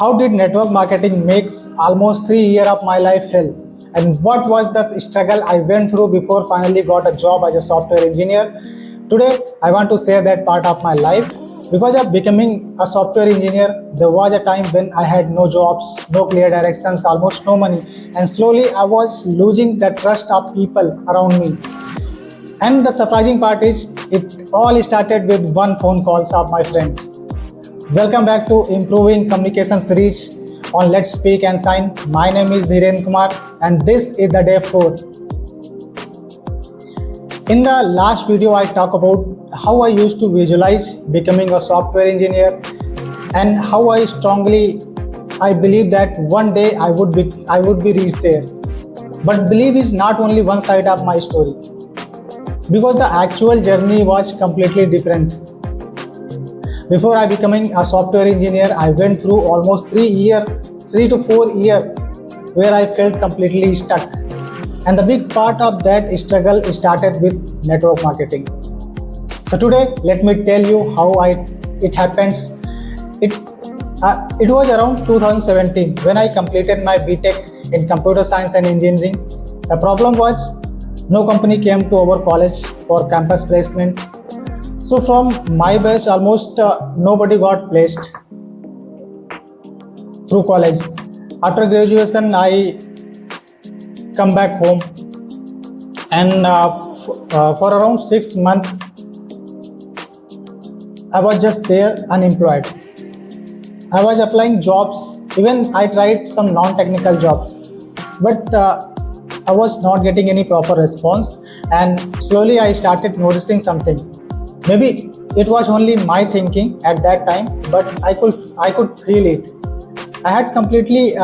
How did network marketing makes almost 3 years of my life hell? And what was the struggle I went through before finally got a job as a software engineer? Today, I want to share that part of my life. Because of becoming a software engineer, there was a time when I had no jobs, no clear directions, almost no money, and slowly I was losing the trust of people around me. And the surprising part is, it all started with one phone calls of my friend. Welcome back to Improving Communication series on Let's Speak and Sign. My name is Dhiren Kumar and this is the day 4. In the last video, I talked about how I used to visualize becoming a software engineer and how I believe that one day I would be reached there. But belief is not only one side of my story, because the actual journey was completely different. Before I becoming a software engineer, I went through almost 3 to 4 years where I felt completely stuck. And the big part of that struggle started with network marketing. So today, let me tell you how it happens. It was around 2017 when I completed my BTech in computer science and engineering. The problem was no company came to our college for campus placement. So from my batch, almost nobody got placed through college. After graduation, I come back home and for around 6 months, I was just there unemployed. I was applying jobs, even I tried some non-technical jobs, but I was not getting any proper response, and slowly I started noticing something. Maybe it was only my thinking at that time, but I could feel it. I had completed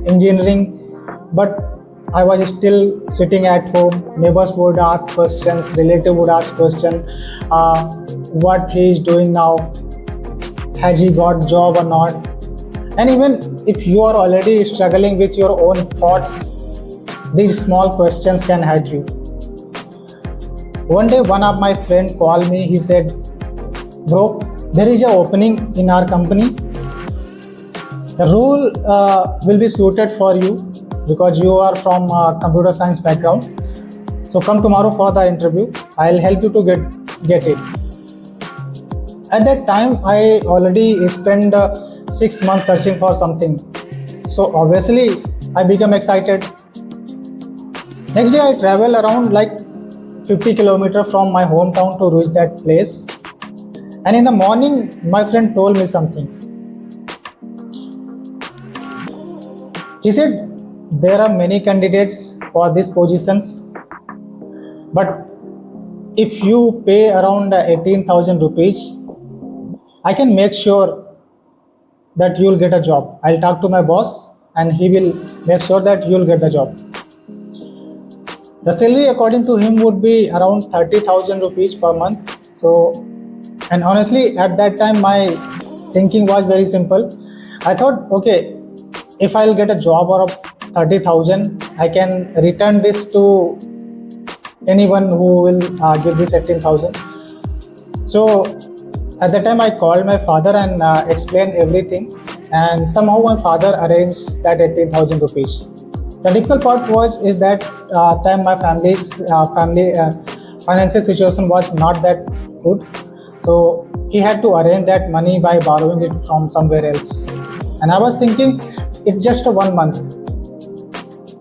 engineering, but I was still sitting at home. Neighbors would ask questions, relative would ask questions, what he is doing now, has he got job or not? And even if you are already struggling with your own thoughts, these small questions can hurt you. One day, one of my friends called me. He said, "Bro, there is an opening in our company. The role will be suited for you because you are from a computer science background. So come tomorrow for the interview. I'll help you to get it." At that time, I already spent 6 months searching for something. So obviously, I became excited. Next day, I traveled around like 50 kilometers from my hometown to reach that place. And in the morning, my friend told me something. He said, there are many candidates for these positions, but if you pay around 18,000 rupees, I can make sure that you'll get a job. I'll talk to my boss and he will make sure that you'll get the job. The salary according to him would be around 30,000 rupees per month. So, and honestly, at that time, my thinking was very simple. I thought, okay, if I'll get a job of 30,000, I can return this to anyone who will give this 18,000. So, at that time, I called my father and explained everything. And somehow my father arranged that 18,000 rupees. The difficult part is that time my family's financial situation was not that good, so he had to arrange that money by borrowing it from somewhere else. And I was thinking, it's just 1 month.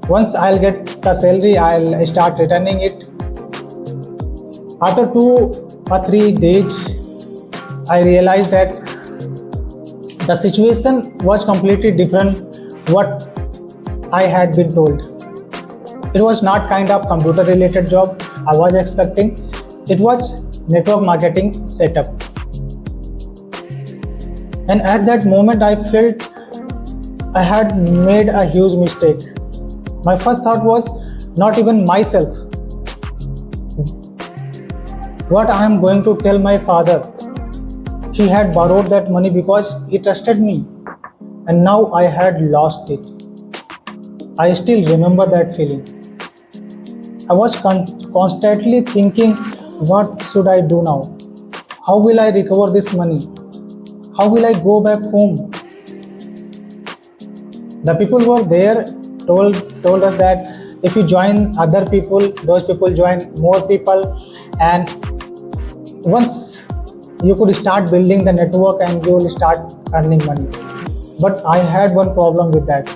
Once I'll get the salary, I'll start returning it. After 2 or 3 days, I realized that the situation was completely different what I had been told. It was not kind of computer related job I was expecting. It was network marketing setup. And at that moment I felt I had made a huge mistake. My first thought was not even myself. What I am going to tell my father? He had borrowed that money because he trusted me, and now I had lost it. I still remember that feeling. I was constantly thinking, what should I do now? How will I recover this money? How will I go back home? The people who were there told us that if you join other people, those people join more people, and once you could start building the network and you will start earning money. But I had one problem with that.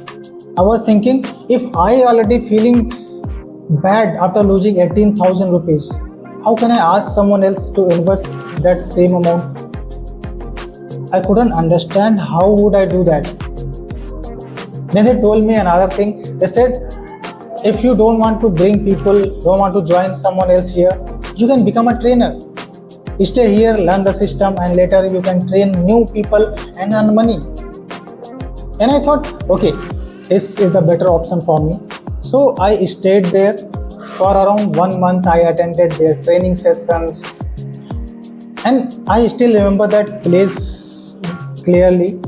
I was thinking, if I already feeling bad after losing 18,000 rupees, how can I ask someone else to invest that same amount? I couldn't understand how would I do that. Then they told me another thing. They said, if you don't want to bring people, don't want to join someone else here, you can become a trainer. Stay here, learn the system, and later you can train new people and earn money. And I thought, okay, this is the better option for me. So I stayed there for around 1 month. I attended their training sessions, and I still remember that place clearly.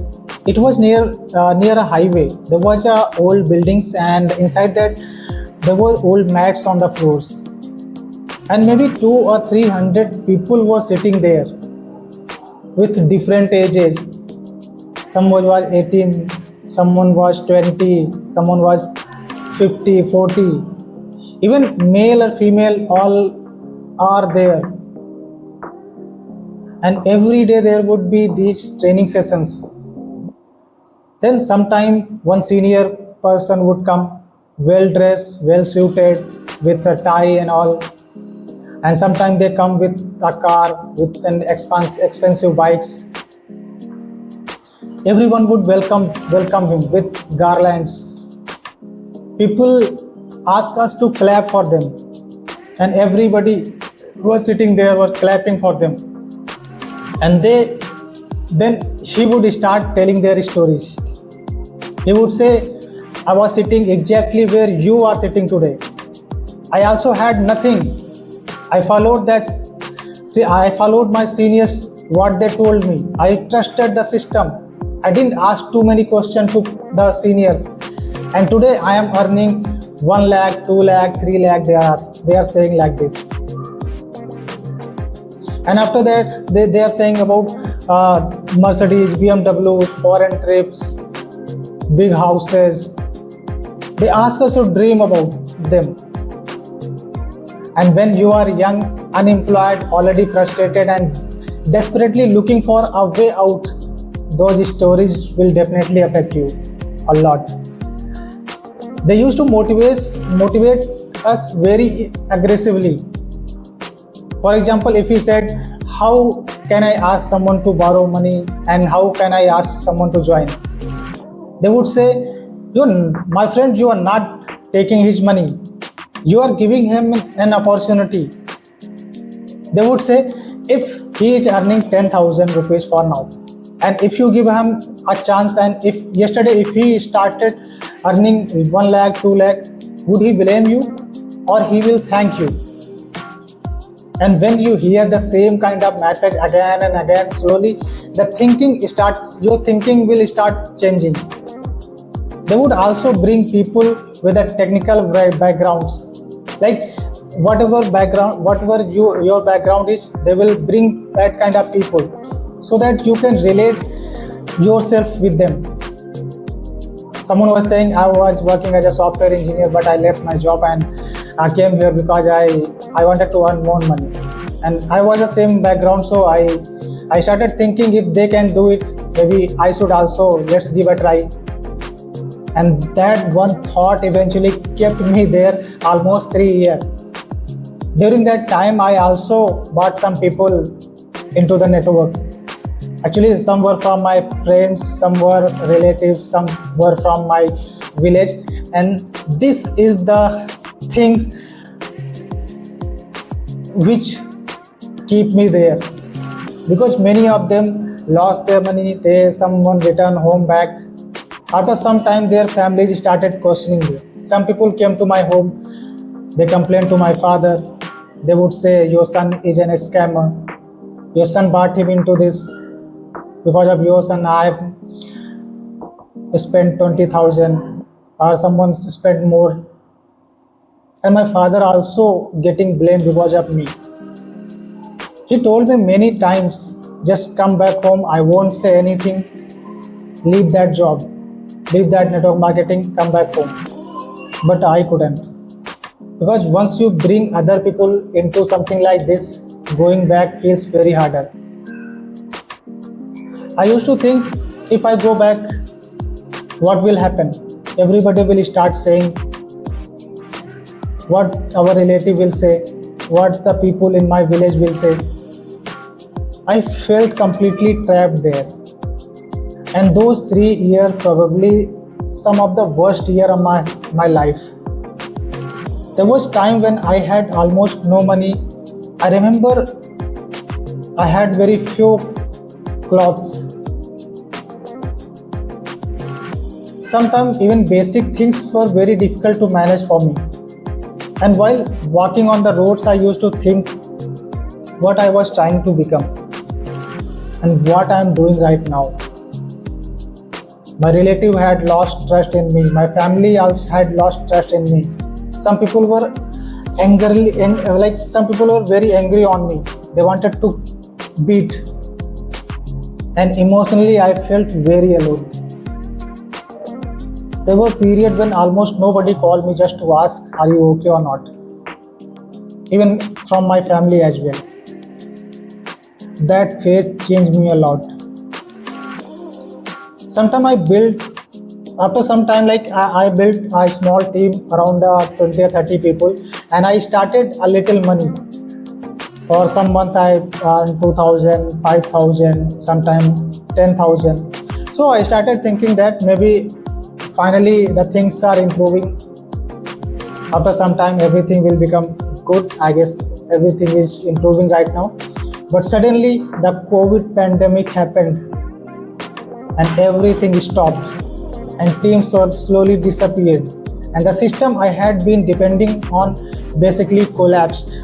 It was near a highway. There was old buildings, and inside that there were old mats on the floors, and maybe 200 or 300 people were sitting there with different ages. Someone was 18, someone was 20, someone was 50, 40. Even male or female, all are there. And every day there would be these training sessions. Then sometime one senior person would come, well dressed, well suited, with a tie and all. And sometimes they come with a car, with an expensive bikes. Everyone would welcome him with garlands. People ask us to clap for them, and everybody who was sitting there were clapping for them. And then he would start telling their stories. He would say, I was sitting exactly where you are sitting today. I also had nothing. I followed my seniors, what they told me. I trusted the system. I didn't ask too many questions to the seniors. And today I am earning 1 lakh, 2 lakh, 3 lakh, they are saying like this. And after that, they are saying about Mercedes, BMW, foreign trips, big houses. They ask us to dream about them. And when you are young, unemployed, already frustrated, and desperately looking for a way out, those stories will definitely affect you a lot. They used to motivate us very aggressively. For example, if he said, how can I ask someone to borrow money, and how can I ask someone to join? They would say, my friend, you are not taking his money. You are giving him an opportunity. They would say, if he is earning 10,000 rupees for now, and if you give him a chance, and if he started earning 1 lakh, 2 lakh, would he blame you, or he will thank you? And when you hear the same kind of message again and again, slowly your thinking will start changing. They would also bring people with a technical backgrounds, like whatever your background is, they will bring that kind of people, so that you can relate yourself with them. Someone was saying, I was working as a software engineer, but I left my job and I came here because I wanted to earn more money. And I was the same background, so I started thinking, if they can do it, maybe I should also, let's give a try. And that one thought eventually kept me there almost 3 years. During that time, I also brought some people into the network. Actually, some were from my friends, some were relatives, some were from my village. And this is the things which keep me there, because many of them lost their money. Someone returned home back. After some time, their families started questioning me. Some people came to my home. They complained to my father. They would say, your son is an scammer. Your son brought him into this. Because of your son, I spent 20,000, or someone spent more. And my father also getting blamed because of me. He told me many times, just come back home, I won't say anything, leave that job. leave that network marketing, come back home. But I couldn't. Because once you bring other people into something like this, going back feels very harder. I used to think if I go back, what will happen? Everybody will start saying what our relative will say, what the people in my village will say. I felt completely trapped there. And those 3 years probably some of the worst year of my life. There was time when I had almost no money. I remember I had very few clothes. Sometimes even basic things were very difficult to manage for me. And while walking on the roads, I used to think what I was trying to become and what I am doing right now. My relative had lost trust in me. My family also had lost trust in me. Some people were some people were very angry on me. They wanted to beat. And emotionally, I felt very alone. There were periods when almost nobody called me just to ask, are you okay or not? Even from my family as well. That phase changed me a lot. After some time, I built a small team around 20 or 30 people, and I started a little money. For some month I earned 2,000, 5,000, sometimes 10,000. So I started thinking that maybe finally the things are improving. After some time everything will become good. I guess everything is improving right now. But suddenly the COVID pandemic happened and everything stopped and teams slowly disappeared, and the system I had been depending on basically collapsed.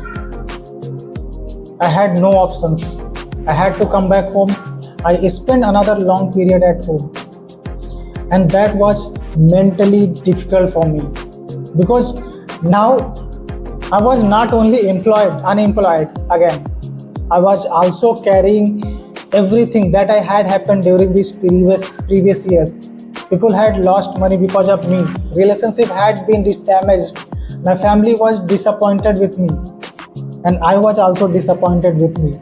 I had no options. I had to come back home. I spent another long period at home, and that was mentally difficult for me because now I was not only unemployed again. I was also carrying everything that I had happened during these previous years. People had lost money because of me. Relationship had been damaged. My family was disappointed with me, and I was also disappointed with me.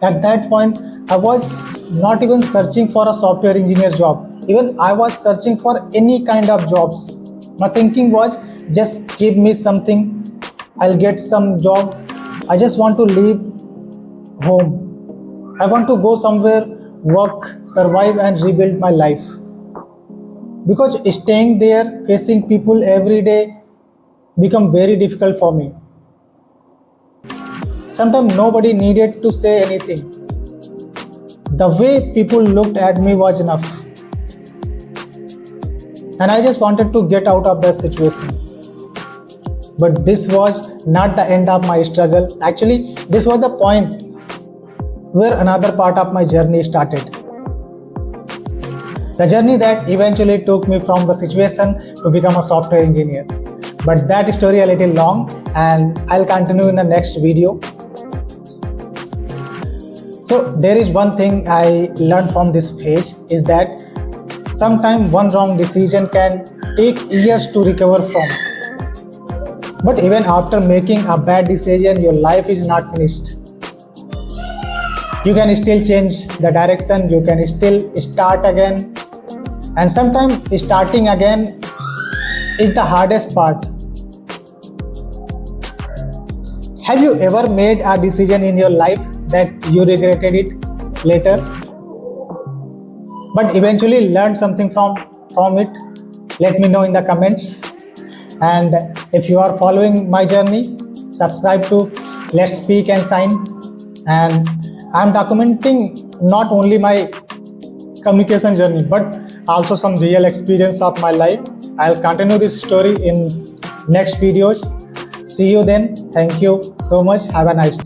At that point, I was not even searching for a software engineer job. Even I was searching for any kind of jobs. My thinking was just give me something, I'll get some job. I just want to leave home. I want to go somewhere, work, survive and rebuild my life. Because staying there, facing people every day become very difficult for me. Sometimes nobody needed to say anything. The way people looked at me was enough. And I just wanted to get out of that situation. But this was not the end of my struggle. Actually, this was the point where another part of my journey started. The journey that eventually took me from the situation to become a software engineer. But that story a little long and I'll continue in the next video. So there is one thing I learned from this phase is that sometimes one wrong decision can take years to recover from. But even after making a bad decision, your life is not finished. You can still change the direction, you can still start again. And sometimes starting again is the hardest part. Have you ever made a decision in your life that you regretted it later, but eventually learned something from it? Let me know in the comments. And if you are following my journey, subscribe to Let's Speak and Sign. And I'm documenting not only my communication journey, but also some real experience of my life. I'll continue this story in next videos. See you then. Thank you so much. Have a nice day.